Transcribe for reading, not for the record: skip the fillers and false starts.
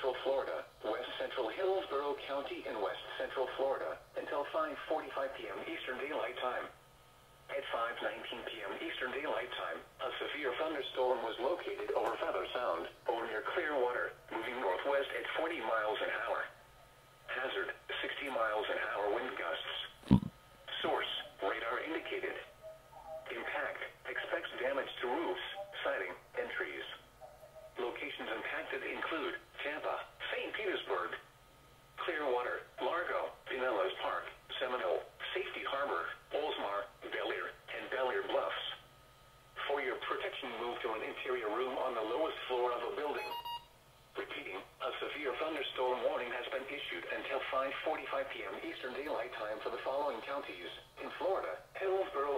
Central Florida, West Central Hillsborough County, and West Central Florida until 5:45 p.m. Eastern Daylight Time. At 5:19 p.m. Eastern Daylight Time, a severe thunderstorm was located over Feather Sound, or near Clearwater, moving northwest at 40 miles an hour. Hazard, 60 miles an hour wind gusts. Source, radar indicated. Impact, expects damage to roofs, siding, and trees. Locations impacted include Tampa, St. Petersburg, Clearwater, Largo, Pinellas Park, Seminole, Safety Harbor, Oldsmar, Bel Air, and Bel Air Bluffs. For your protection, move to an interior room on the lowest floor of a building. Repeating, a severe thunderstorm warning has been issued until 5:45 p.m. Eastern Daylight Time for the following counties. In Florida, Hillsborough